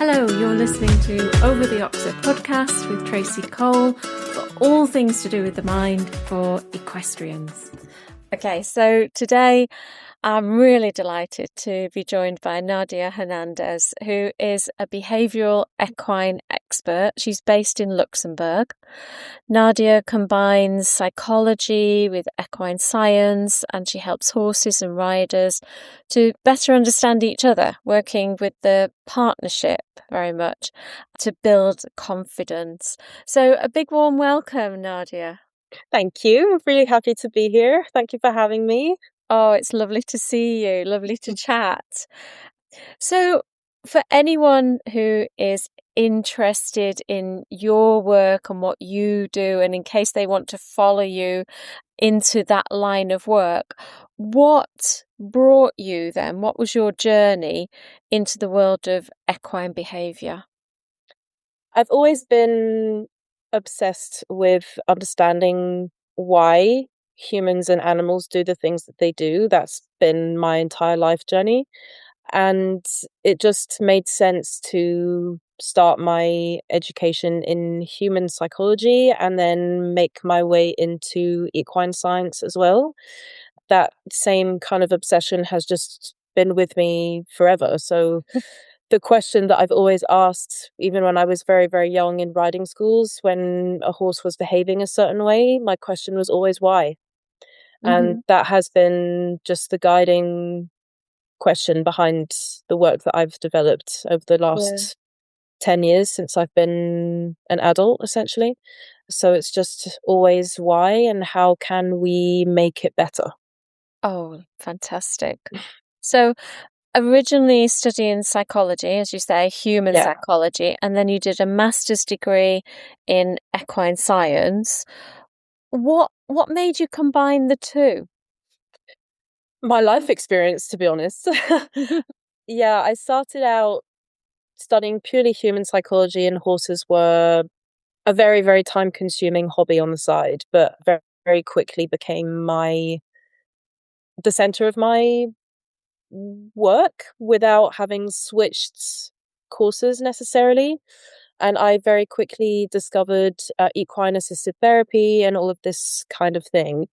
Hello, you're listening to Over The Oxer podcast with Tracey Cole for all things to do with the mind for equestrians. Okay, so today I'm really delighted to be joined by Nadia Hernandez, who is a behavioural equine expert. She's based in Luxembourg. Nadia combines psychology with equine science, and she helps horses and riders to better understand each other, working with the partnership very much to build confidence. So a big warm welcome, Nadia. Thank you. I'm really happy to be here. Thank you for having me. Oh, it's lovely to see you. Lovely to chat. So, for anyone who is interested in your work and what you do, and in case they want to follow you into that line of work, what brought you then? What was your journey into the world of equine behaviour? I've always been obsessed with understanding why humans and animals do the things that they do. That's been my entire life journey. And it just made sense to start my education in human psychology and then make my way into equine science as well. That same kind of obsession has just been with me forever. So the question that I've always asked, even when I was very, very young in riding schools, when a horse was behaving a certain way, my question was always why. And that has been just the guiding question behind the work that I've developed over the last 10 years since I've been an adult, essentially. So it's just always why and how can we make it better? Oh, fantastic. So, originally studying psychology, as you say, human psychology, and then you did a master's degree in equine science. What made you combine the two? My life experience, to be honest. Yeah, I started out studying purely human psychology, and horses were a very, very time-consuming hobby on the side, but very, very quickly became the center of my work without having switched courses necessarily. And I very quickly discovered equine assisted therapy and all of this kind of thing,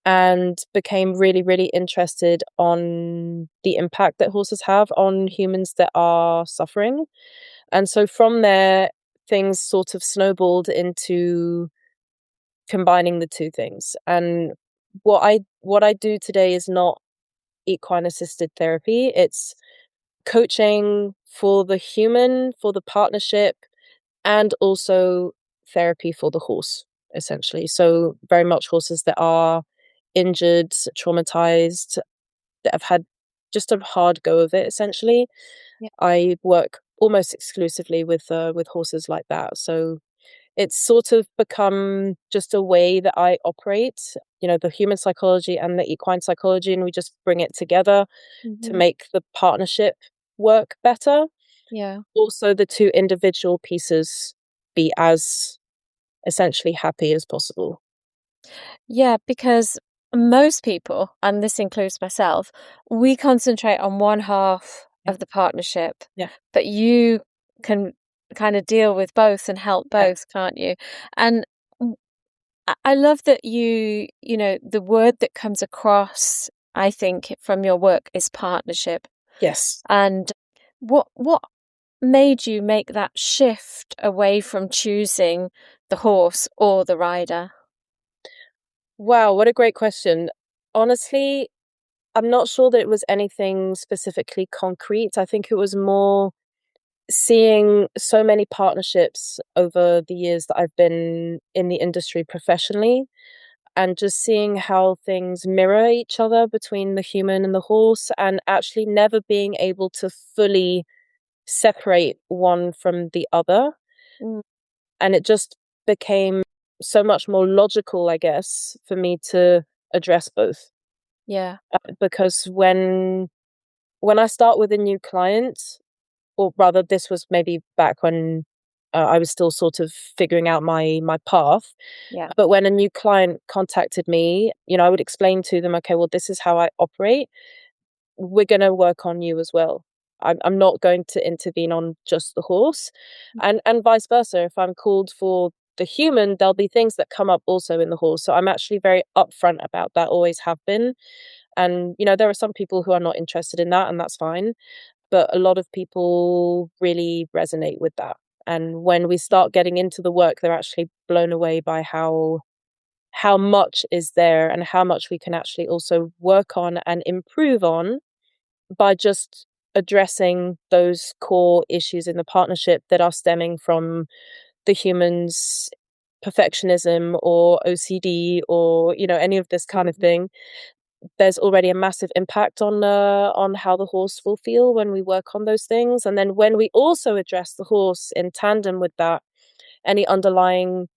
and became really, really interested on the impact that horses have on humans that are suffering. And so from there, things sort of snowballed into combining the two things. And what I do today is not equine assisted therapy. It's coaching for the human, for the partnership, and also therapy for the horse, essentially. So very much horses that are injured, traumatized, that have had just a hard go of it, essentially. Yeah. I work almost exclusively with horses like that. So it's sort of become just a way that I operate, the human psychology and the equine psychology, and we just bring it together to make the partnership work better. Yeah. Also, the two individual pieces be as essentially happy as possible. Yeah, because most people, and this includes myself, we concentrate on one half of the partnership. Yeah. But you can kind of deal with both and help both, can't you? And I love that the word that comes across, I think, from your work is partnership. Yes. And what made you make that shift away from choosing the horse or the rider? Wow, what a great question. Honestly, I'm not sure that it was anything specifically concrete. I think it was more seeing so many partnerships over the years that I've been in the industry professionally, and just seeing how things mirror each other between the human and the horse, and actually never being able to fully separate one from the other. Mm. And it just became so much more logical, I guess, for me to address both. Yeah. Because when I start with a new client, or rather this was maybe back when I was still sort of figuring out my path. Yeah. But when a new client contacted me, I would explain to them, okay, well, this is how I operate. We're going to work on you as well. I'm not going to intervene on just the horse, and vice versa. If I'm called for the human, there'll be things that come up also in the horse. So I'm actually very upfront about that, always have been. And there are some people who are not interested in that, and that's fine. But a lot of people really resonate with that. And when we start getting into the work, they're actually blown away by how much is there and how much we can actually also work on and improve on by just addressing those core issues in the partnership that are stemming from the human's perfectionism or OCD or any of this kind of thing. There's already a massive impact on how the horse will feel when we work on those things. And then when we also address the horse in tandem with that, any underlying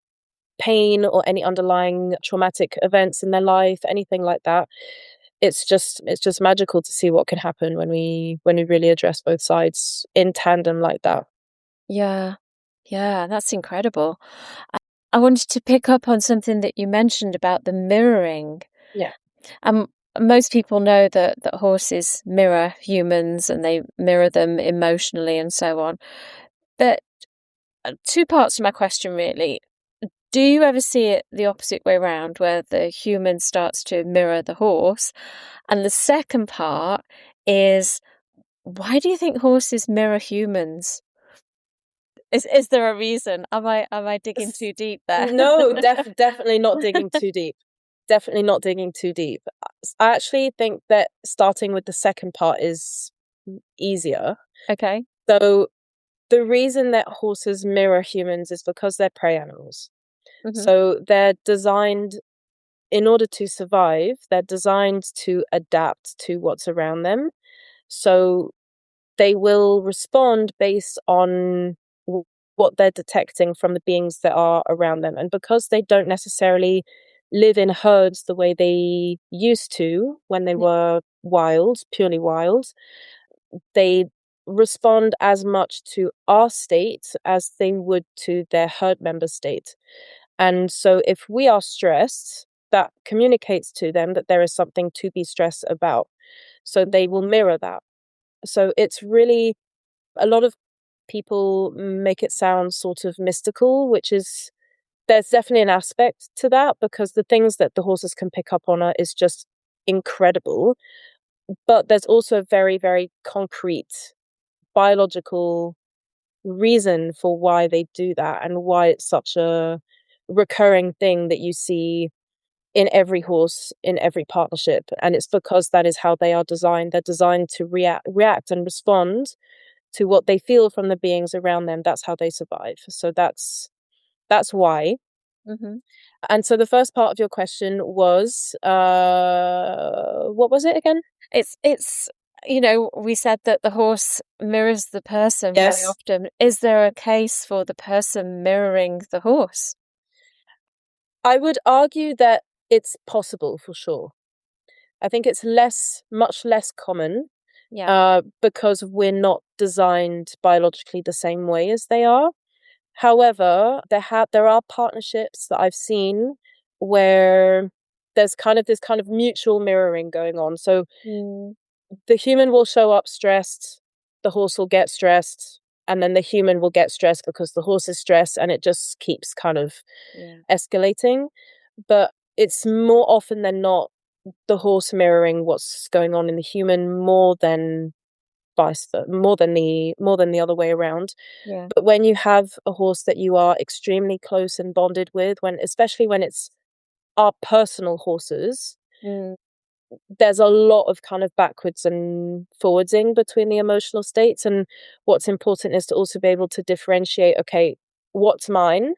pain or any underlying traumatic events in their life, anything like that, it's just magical to see what can happen when we really address both sides in tandem like that. Yeah. Yeah, that's incredible. I wanted to pick up on something that you mentioned about the mirroring. Yeah. Most people know that horses mirror humans and they mirror them emotionally and so on. But two parts to my question, really. Do you ever see it the opposite way around, where the human starts to mirror the horse? And the second part is, why do you think horses mirror humans? Is there a reason? Am I digging too deep there? No, definitely not digging too deep. Definitely not digging too deep. I actually think that starting with the second part is easier. Okay. So the reason that horses mirror humans is because they're prey animals. Mm-hmm. So they're designed, in order to survive, they're designed to adapt to what's around them. So they will respond based on what they're detecting from the beings that are around them. And because they don't necessarily live in herds the way they used to when they were wild, purely wild, they respond as much to our state as they would to their herd member state. And so if we are stressed, that communicates to them that there is something to be stressed about. So they will mirror that. So it's really, a lot of people make it sound sort of mystical, which is, there's definitely an aspect to that, because the things that the horses can pick up on is just incredible. But there's also a very, very concrete biological reason for why they do that and why it's such a recurring thing that you see in every horse, in every partnership. And it's because that is how they are designed. They're designed to react and respond to what they feel from the beings around them. That's how they survive. So that's why. Mm-hmm. And so the first part of your question was, what was it again? It's we said that the horse mirrors the person very Yes. often. Is there a case for the person mirroring the horse? I would argue that it's possible for sure. I think it's much less common, Yeah. because we're not designed biologically the same way as they are. However, there are partnerships that I've seen where there's kind of this kind of mutual mirroring going on. So the human will show up stressed, the horse will get stressed, and then the human will get stressed because the horse is stressed, and it just keeps kind of escalating. But it's more often than not the horse mirroring what's going on in the human more than vice versa, more than the other way around. Yeah. But when you have a horse that you are extremely close and bonded with, especially when it's our personal horses, there's a lot of kind of backwards and forwardsing between the emotional states. And what's important is to also be able to differentiate, okay, what's mine?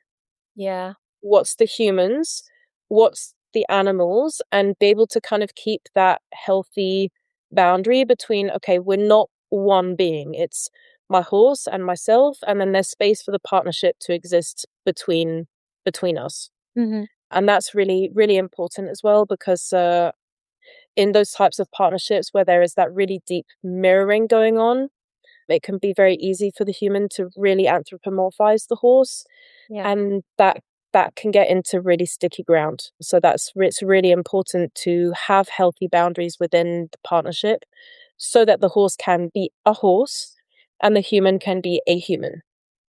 Yeah. What's the humans? What's the animals? And be able to kind of keep that healthy boundary between, okay, we're not one being. It's my horse and myself, and then there's space for the partnership to exist between us. Mm-hmm. And that's really, really important as well, because in those types of partnerships where there is that really deep mirroring going on, it can be very easy for the human to really anthropomorphize the horse. Yeah. And that can get into really sticky ground. So it's really important to have healthy boundaries within the partnership, so that the horse can be a horse and the human can be a human.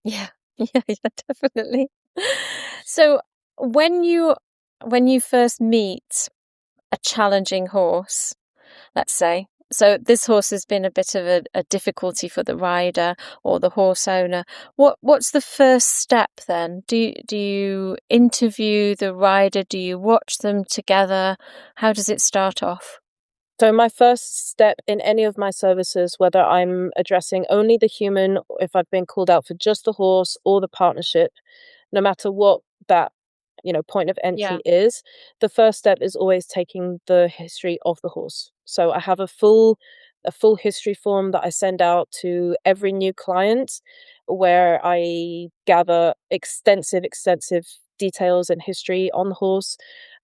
Yeah, yeah, definitely. So when you first meet a challenging horse, let's say, so this horse has been a bit of a difficulty for the rider or the horse owner. What's the first step then? Do you interview the rider? Do you watch them together? How does it start off? So my first step in any of my services, whether I'm addressing only the human, or if I've been called out for just the horse or the partnership, no matter what that, point of Yeah, entry is, the first step is always taking the history of the horse. So I have a full history form that I send out to every new client where I gather extensive details and history on the horse,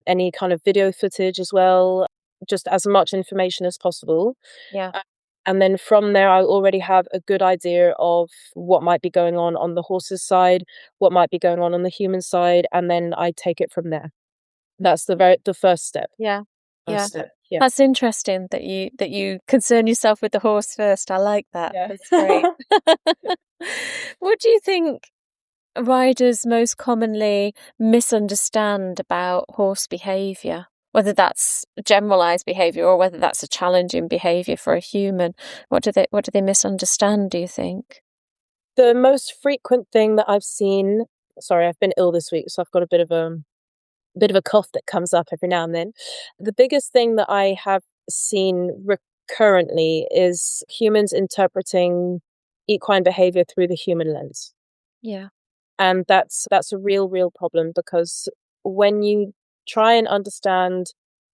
any kind of video footage as well, just as much information as possible. yeah, Uh, And then from there, I already have a good idea of what might be going on the horse's side, what might be going on the human side, and then I take it from there. That's the first step. yeah, First yeah. step. Yeah. That's interesting that you concern yourself with the horse first. I like that. Yeah. That's great. What do you think riders most commonly misunderstand about horse behaviour? Whether that's generalized behaviour or whether that's a challenging behaviour for a human. What do they misunderstand, do you think? The most frequent thing that I've seen, sorry, I've been ill this week, so I've got a bit of a cough that comes up every now and then. The biggest thing that I have seen recurrently is humans interpreting equine behavior through the human lens. Yeah. And that's a real problem, because when you try and understand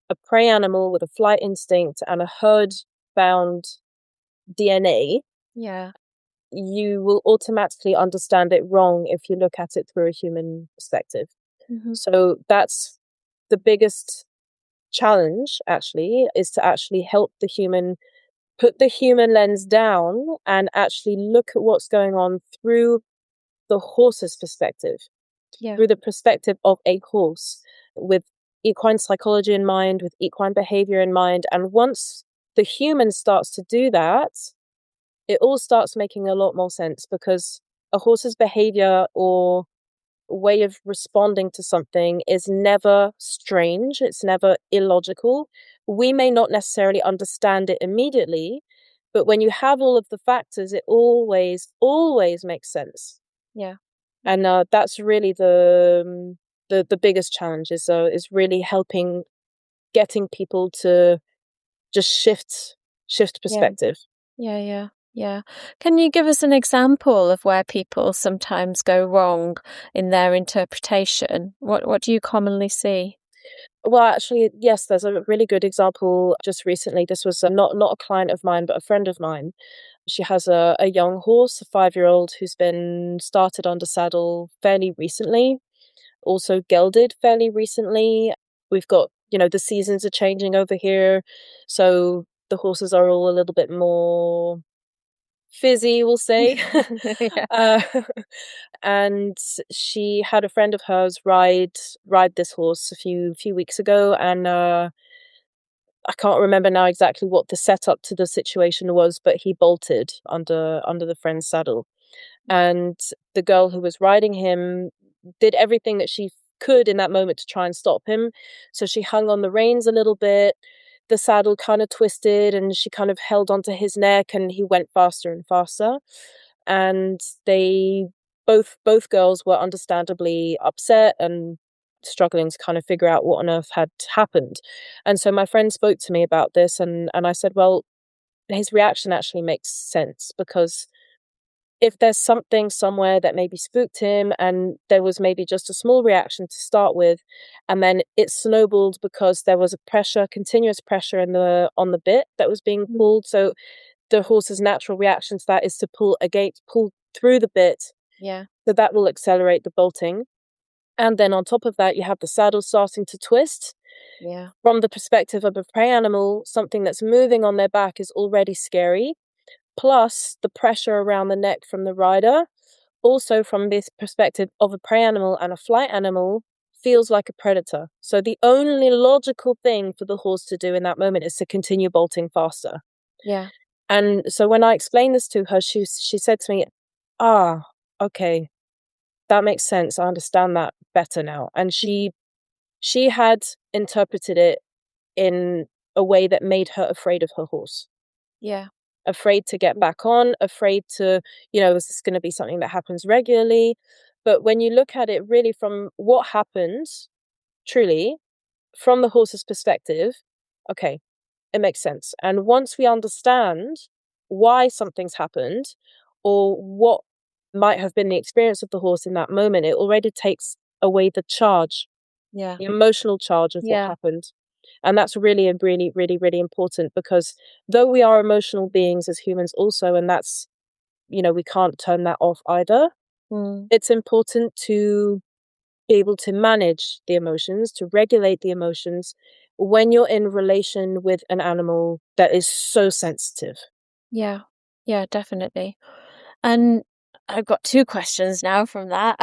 a prey animal with a flight instinct and a herd bound DNA, Yeah. you will automatically understand it wrong if you look at it through a human perspective. Hmm. So that's the biggest challenge, actually, is to actually help the human put the human lens down and actually look at what's going on through the horse's perspective, Yeah. through the perspective of a horse, with equine psychology in mind, with equine behavior in mind. And once the human starts to do that, it all starts making a lot more sense, because a horse's behavior or way of responding to something is never strange, it's never illogical. We may not necessarily understand it immediately, but when you have all of the factors, it always makes sense. Yeah. And that's really the biggest challenge, is really helping getting people to just shift Yeah. perspective. Yeah. Yeah. Yeah. Can you give us an example of where people sometimes go wrong in their interpretation? What do you commonly see? Well, actually, yes, there's a really good example just recently. This was not a client of mine, but a friend of mine. She has a young horse, a 5-year-old, who's been started under saddle fairly recently, also gelded fairly recently. We've got, the seasons are changing over here, so the horses are all a little bit more fizzy, we'll say. Yeah. uh, and she had a friend of hers ride this horse a few weeks ago, and I can't remember now exactly what the setup to the situation was, but he bolted under the friend's saddle. And the girl who was riding him did everything that she could in that moment to try and stop him. So she hung on the reins a little bit. The saddle kind of twisted and she kind of held onto his neck, and he went faster and faster. And they both girls were understandably upset and struggling to kind of figure out what on earth had happened. And so my friend spoke to me about this, and I said, well, his reaction actually makes sense, because if there's something somewhere that maybe spooked him and there was maybe just a small reaction to start with, and then it snowballed because there was continuous pressure on the bit that was being Mhm. pulled. So the horse's natural reaction to that is to pull through the bit. Yeah. So that will accelerate the bolting. And then on top of that, you have the saddle starting to twist. Yeah. From the perspective of a prey animal, something that's moving on their back is already scary, plus the pressure around the neck from the rider. Also, from this perspective of a prey animal and a flight animal, feels like a predator. So the only logical thing for the horse to do in that moment is to continue bolting faster. Yeah. And so when I explained this to her, she said to me, okay, that makes sense. I understand that better now. And she had interpreted it in a way that made her afraid of her horse. Yeah. Afraid to get back on, afraid to, is this going to be something that happens regularly? But when you look at it really from what happens, truly, from the horse's perspective, okay, it makes sense. And once we understand why something's happened or what might have been the experience of the horse in that moment, it already takes away the charge, Yeah. the emotional charge of what Yeah. happened. And that's really, really, really, really important, because though we are emotional beings as humans also, and that's, we can't turn that off either, it's important to be able to manage the emotions, to regulate the emotions when you're in relation with an animal that is so sensitive. Yeah. Yeah, definitely. And I've got two questions now from that.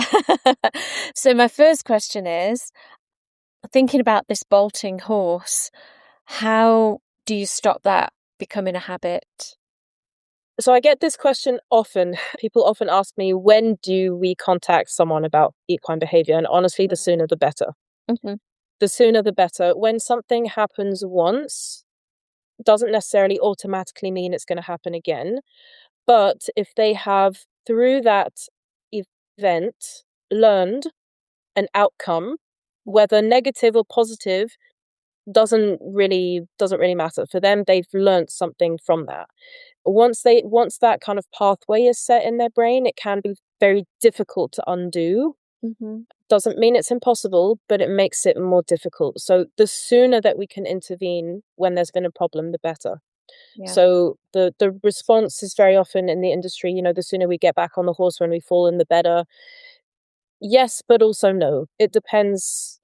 So my first question is, thinking about this bolting horse, how do you stop that becoming a habit? So I get this question often. People often ask me, when do we contact someone about equine behavior? And honestly, the sooner the better. Mm-hmm. The sooner the better. When something happens once, doesn't necessarily automatically mean it's going to happen again. But if they have, through that event, learned an outcome, whether negative or positive, doesn't really matter. For them, they've learned something from that. Once that kind of pathway is set in their brain, it can be very difficult to undo. Mm-hmm. Doesn't mean it's impossible, but it makes it more difficult. So the sooner that we can intervene when there's been a problem, the better. Yeah. So the response is very often in the industry, the sooner we get back on the horse when we fall in, the better. Yes, but also no. It depends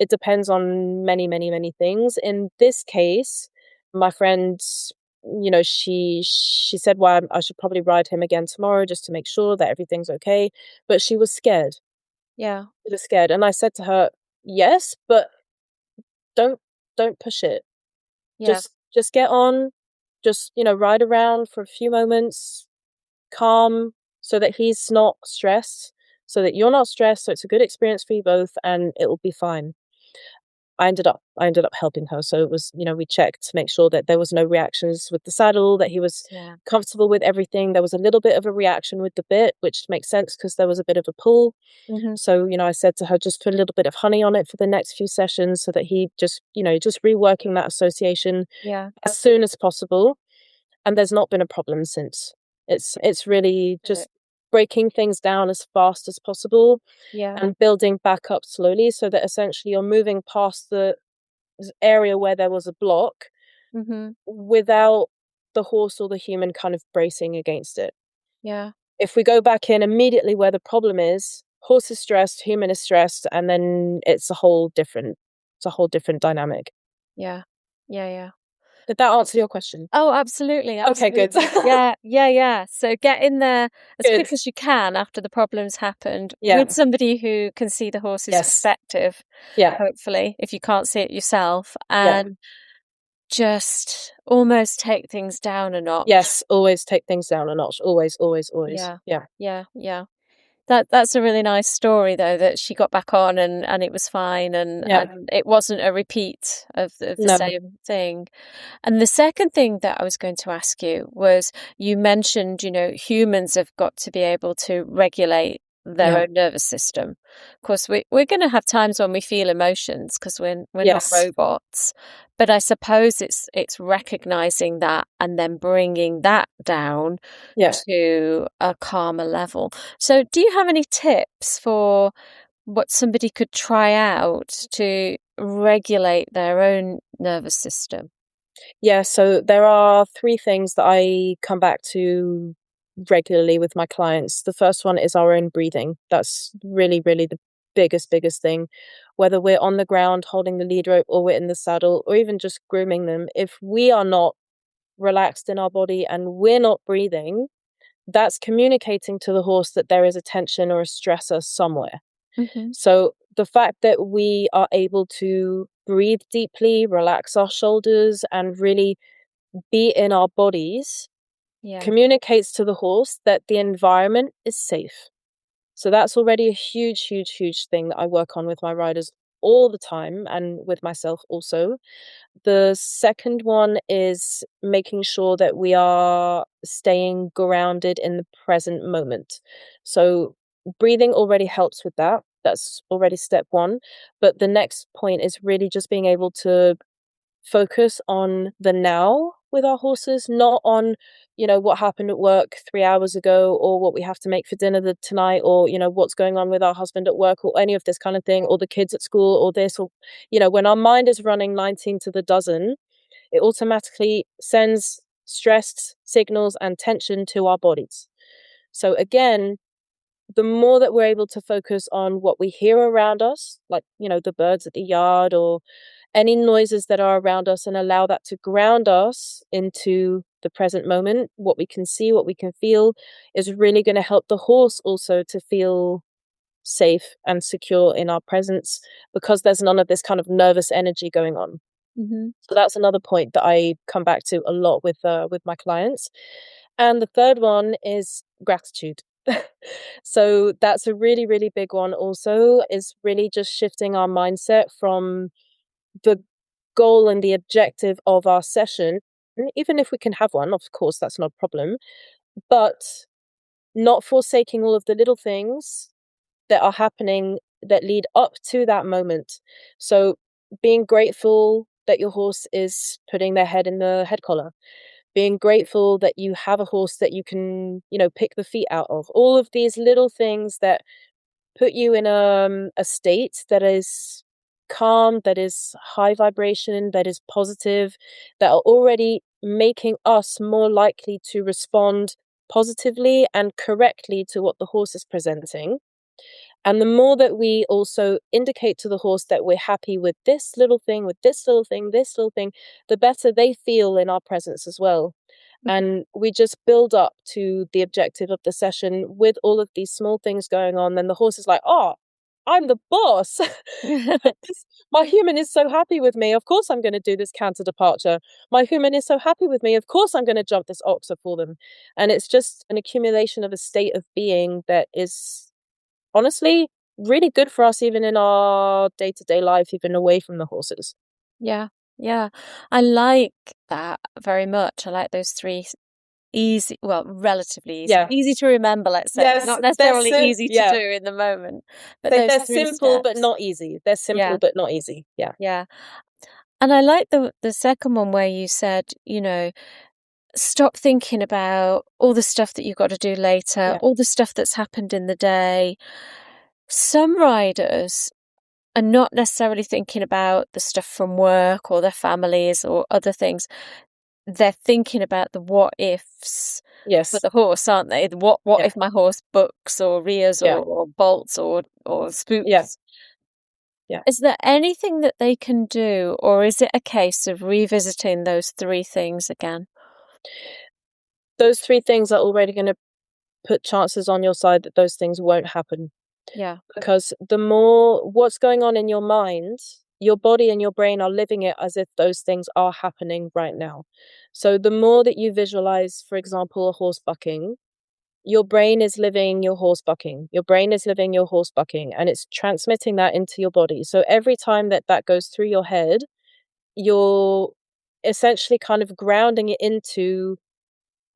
on many, many, many things. In this case, my friend, she said, "Well, I should probably ride him again tomorrow just to make sure that everything's okay." But she was scared. Yeah. She was scared, and I said to her, "Yes, but don't push it. Yeah. Just get on, just, ride around for a few moments, calm, so that he's not stressed, so that you're not stressed, so it's a good experience for you both, and it will be fine." I ended up helping her. So it was, we checked to make sure that there was no reactions with the saddle, that he was Yeah. comfortable with everything. There was a little bit of a reaction with the bit, which makes sense because there was a bit of a pull. Mm-hmm. So, I said to her, just put a little bit of honey on it for the next few sessions, so that he just, just reworking that association Yeah. as soon as possible. And there's not been a problem since. It's really Good. just breaking things down as fast as possible Yeah. and building back up slowly, so that essentially you're moving past the area where there was a block Mm-hmm. without the horse or the human kind of bracing against it. Yeah. If we go back in immediately where the problem is, horse is stressed, human is stressed, and then it's a whole different dynamic. Yeah. Yeah. Yeah. Did that answer your question? Oh, absolutely, Okay, good. absolutely. Yeah, yeah, yeah. So get in there as Good. quick as you can after the problem's happened Yeah. with somebody who can see the horse's Yes. perspective, Yeah. hopefully, if you can't see it yourself, Yeah. and just almost take things down a notch. Yes, always take things down a notch. Always, always, always. Yeah. Yeah. Yeah, yeah. That's a really nice story though, that she got back on and it was fine, Yeah. and it wasn't a repeat of the No. same thing. And the second thing that I was going to ask you was, you mentioned, humans have got to be able to regulate their Yeah. own nervous system. Of course, we're going to have times when we feel emotions because we're not Yes. robots. But I suppose it's recognizing that and then bringing that down Yeah. to a calmer level. So, do you have any tips for what somebody could try out to regulate their own nervous system? Yeah, so there are 3 things that I come back to regularly with my clients. The first one is our own breathing. That's really, really the biggest thing. Whether we're on the ground holding the lead rope, or we're in the saddle, or even just grooming them, if we are not relaxed in our body and we're not breathing, that's communicating to the horse that there is a tension or a stressor somewhere. Mm-hmm. So the fact that we are able to breathe deeply, relax our shoulders, and really be in our bodies communicates to the horse that the environment is safe. So that's already a huge, huge, huge thing that I work on with my riders all the time, and with myself also. The second one is making sure that we are staying grounded in the present moment. So breathing already helps with that. That's already step one. But the next point is really just being able to focus on the now with our horses, not on, what happened at work 3 hours ago, or what we have to make for dinner tonight, or, what's going on with our husband at work, or any of this kind of thing, or the kids at school, or this, or, when our mind is running 19 to the dozen, it automatically sends stressed signals and tension to our bodies. So again, the more that we're able to focus on what we hear around us, like, the birds at the yard or any noises that are around us, and allow that to ground us into the present moment, what we can see, what we can feel, is really going to help the horse also to feel safe and secure in our presence, because there's none of this kind of nervous energy going on. Mm-hmm. So that's another point that I come back to a lot with my clients. And the third one is gratitude. So that's a really, really big one also, is really just shifting our mindset from the goal and the objective of our session, even if we can have one, of course, that's not a problem, but not forsaking all of the little things that are happening that lead up to that moment. So being grateful that your horse is putting their head in the head collar, being grateful that you have a horse that you can, pick the feet out of. All of these little things that put you in a state that is calm, that is high vibration, that is positive, that are already making us more likely to respond positively and correctly to what the horse is presenting. And the more that we also indicate to the horse that we're happy with this little thing, with this little thing, this little thing, the better they feel in our presence as well. And we just build up to the objective of the session with all of these small things going on. Then the horse is like, oh, I'm the boss. My human is so happy with me. Of course, I'm going to do this counter departure. My human is so happy with me. Of course, I'm going to jump this oxer for them. And it's just an accumulation of a state of being that is honestly really good for us, even in our day-to-day life, even away from the horses. Yeah, yeah. I like that very much. I like those three easy, well, relatively easy, easy to remember, let's say. Yes, Not necessarily easy to do in the moment, but those they're three simple but steps. not easy. They're simple but not easy. Yeah. Yeah. And I like the second one where you said, stop thinking about all the stuff that you've got to do later, all the stuff that's happened in the day. Some riders are not necessarily thinking about the stuff from work or their families or other things. They're thinking about the what ifs for the horse, aren't they? What if my horse bucks or rears or bolts or spooks? Yeah. Is there anything that they can do, or is it a case of revisiting those three things again? Those three things are already going to put chances on your side that those things won't happen. Yeah. Because the more what's going on in your mind, your body and your brain are living it as if those things are happening right now. So the more that you visualize, for example, a horse bucking, your brain is living your horse bucking. Your brain is living your horse bucking, and it's transmitting that into your body. So every time that goes through your head, you're essentially kind of grounding it into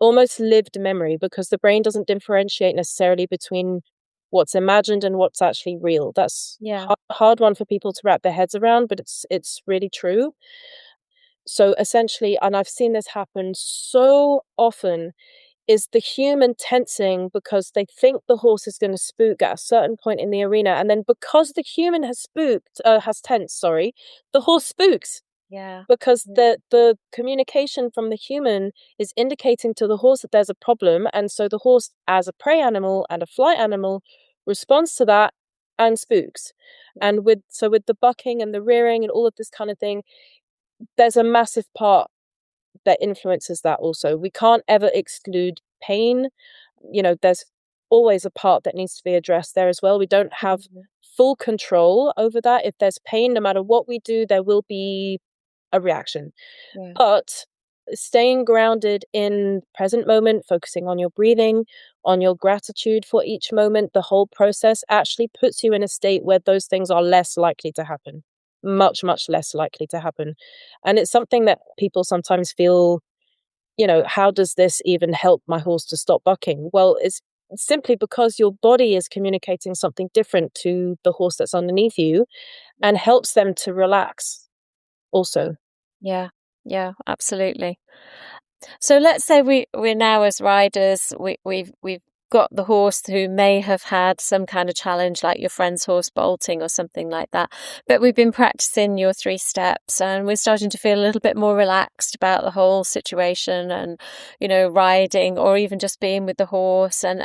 almost lived memory, because the brain doesn't differentiate necessarily between what's imagined and what's actually real. That's a hard one for people to wrap their heads around, but it's really true. So essentially, and I've seen this happen so often, is the human tensing because they think the horse is going to spook at a certain point in the arena, and then because the human has tensed, the horse spooks. Yeah. Because the communication from the human is indicating to the horse that there's a problem, and so the horse, as a prey animal and a flight animal, responds to that and spooks. And with the bucking and the rearing and all of this kind of thing, there's a massive part that influences that also. We can't ever exclude pain. There's always a part that needs to be addressed there as well. We don't have full control over that. If there's pain, no matter what we do, there will be a reaction. But staying grounded in present moment, focusing on your breathing, on your gratitude for each moment, the whole process actually puts you in a state where those things are less likely to happen, much, much less likely to happen. And it's something that people sometimes feel, how does this even help my horse to stop bucking? Well, it's simply because your body is communicating something different to the horse that's underneath you and helps them to relax also. Yeah, absolutely. So let's say we're now, as riders, we've got the horse who may have had some kind of challenge, like your friend's horse bolting or something like that. But we've been practicing your 3 steps and we're starting to feel a little bit more relaxed about the whole situation and, riding or even just being with the horse, and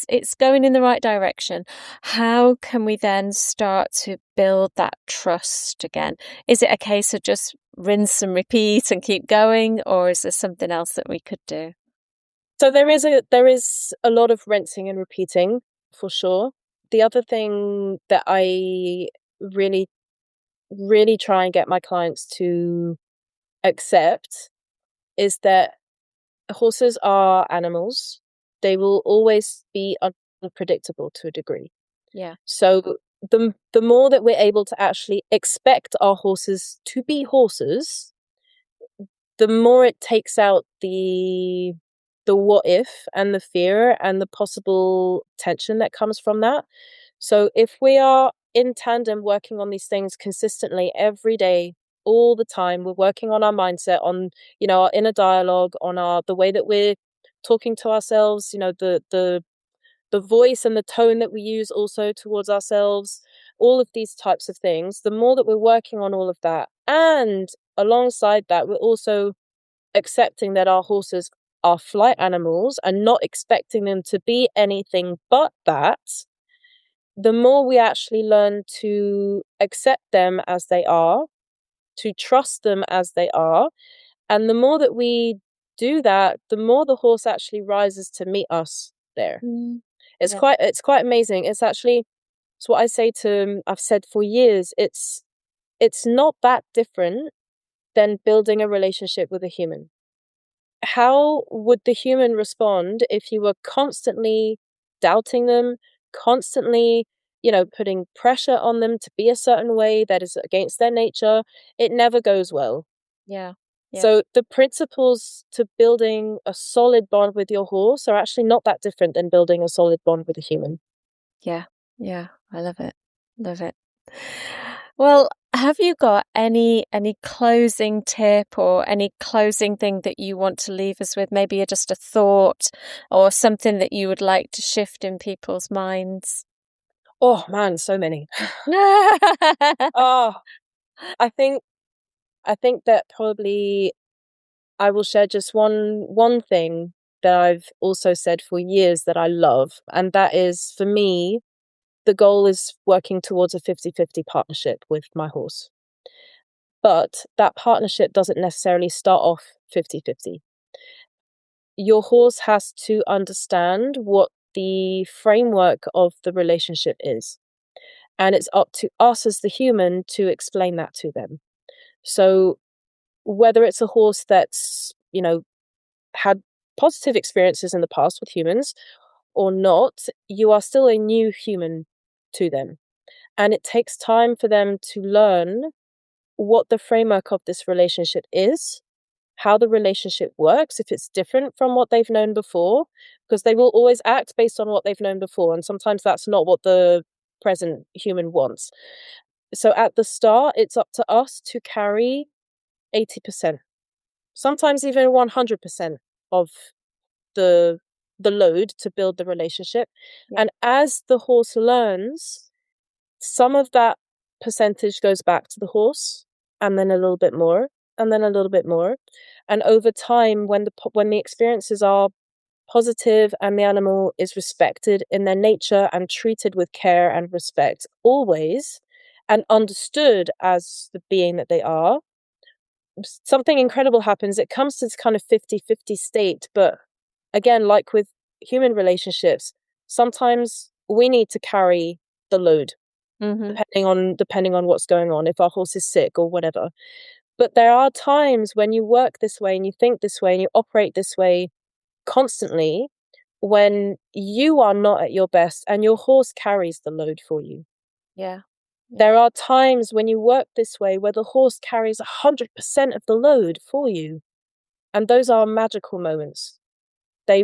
it's going in the right direction. How can we then start to build that trust again? Is it a case of just rinse and repeat and keep going, or is there something else that we could do? So there is a lot of rinsing and repeating for sure. The other thing that I really, really try and get my clients to accept is that horses are animals. They will always be unpredictable to a degree. Yeah. So the more that we're able to actually expect our horses to be horses, the more it takes out the what if and the fear and the possible tension that comes from that. So if we are in tandem working on these things consistently every day, all the time, we're working on our mindset, on our inner dialogue, on the way that we're talking to ourselves, the voice and the tone that we use also towards ourselves, all of these types of things. The more that we're working on all of that, and alongside that, we're also accepting that our horses are flight animals and not expecting them to be anything but that, the more we actually learn to accept them as they are, to trust them as they are, and the more that we do that, the more the horse actually rises to meet us there. It's Yeah. quite amazing. It's what I say to I've said for years, it's not that different than building a relationship with a human. How would the human respond if you were constantly doubting them, constantly, putting pressure on them to be a certain way that is against their nature? It never goes well. Yeah. So the principles to building a solid bond with your horse are actually not that different than building a solid bond with a human. Yeah. I love it. Well, have you got any closing tip or any closing thing that you want to leave us with? Maybe just a thought or something that you would like to shift in people's minds? Oh man, so many. Oh, I think that probably I will share just one thing that I've also said for years that I love, and that is, for me, the goal is working towards a 50-50 partnership with my horse. But that partnership doesn't necessarily start off 50-50. Your horse has to understand what the framework of the relationship is. And it's up to us as the human to explain that to them. So whether it's a horse that's, had positive experiences in the past with humans or not, you are still a new human to them. And it takes time for them to learn what the framework of this relationship is, how the relationship works, if it's different from what they've known before, because they will always act based on what they've known before. And sometimes that's not what the present human wants. So at the start, it's up to us to carry 80%, sometimes even 100% of the load to build the relationship. Yeah. And as the horse learns, some of that percentage goes back to the horse, and then a little bit more, and then a little bit more. And over time, when the experiences are positive and the animal is respected in their nature and treated with care and respect always, and understood as the being that they are, something incredible happens. It comes to this kind of 50-50 state. But again, like with human relationships, sometimes we need to carry the load, Mm-hmm. depending on what's going on, if our horse is sick or whatever. But there are times when you work this way and you think this way and you operate this way constantly, when you are not at your best and your horse carries the load for you. Yeah. There are times when you work this way where the horse carries 100% of the load for you. And those are magical moments. They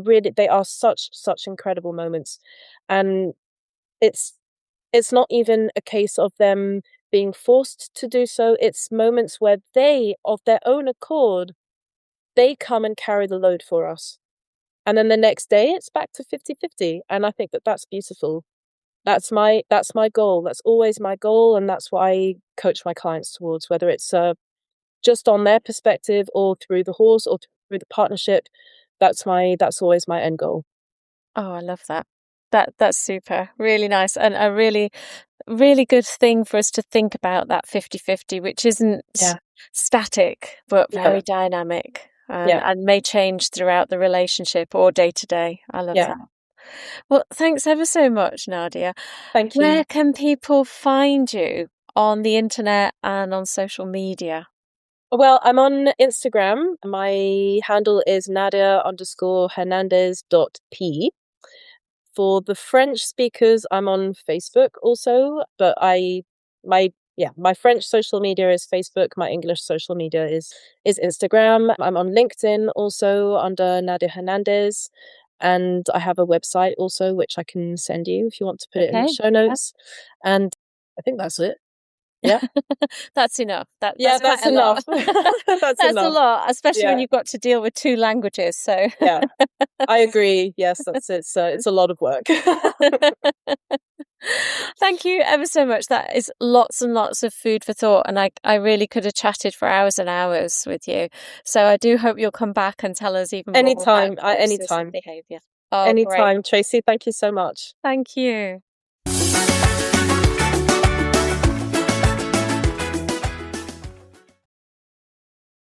are such incredible moments. And it's not even a case of them being forced to do so. It's moments where they, of their own accord, they come and carry the load for us. And then the next day it's back to 50-50. And I think that that's beautiful. That's my goal. That's always my goal. And that's what I coach my clients towards, whether it's just on their perspective or through the horse or through the partnership. That's always my end goal. Oh, I love that. That's super. Really nice. And a really, really good thing for us to think about, that 50-50, which isn't static, but very dynamic and may change throughout the relationship or day to day. I love that. Well, thanks ever so much, Nadia. Thank you. Where can people find you on the internet and on social media? Well, I'm on Instagram. My handle is Nadia_Hernandez.p. For the French speakers, I'm on Facebook also, but my French social media is Facebook. My English social media is Instagram. I'm on LinkedIn also under Nadia Hernandez. And I have a website also, which I can send you if you want to put it in the show notes. And I think that's it. Yeah. That's enough. That's enough. That's enough. A lot, especially when you've got to deal with 2 languages. So yeah, I agree. Yes, it's a lot of work. Thank you ever so much. That is lots and lots of food for thought, and I really could have chatted for hours and hours with you. So I do hope you'll come back and tell us even more anytime. about Anytime. behaviour. Anytime, Tracey. Thank you so much. Thank you.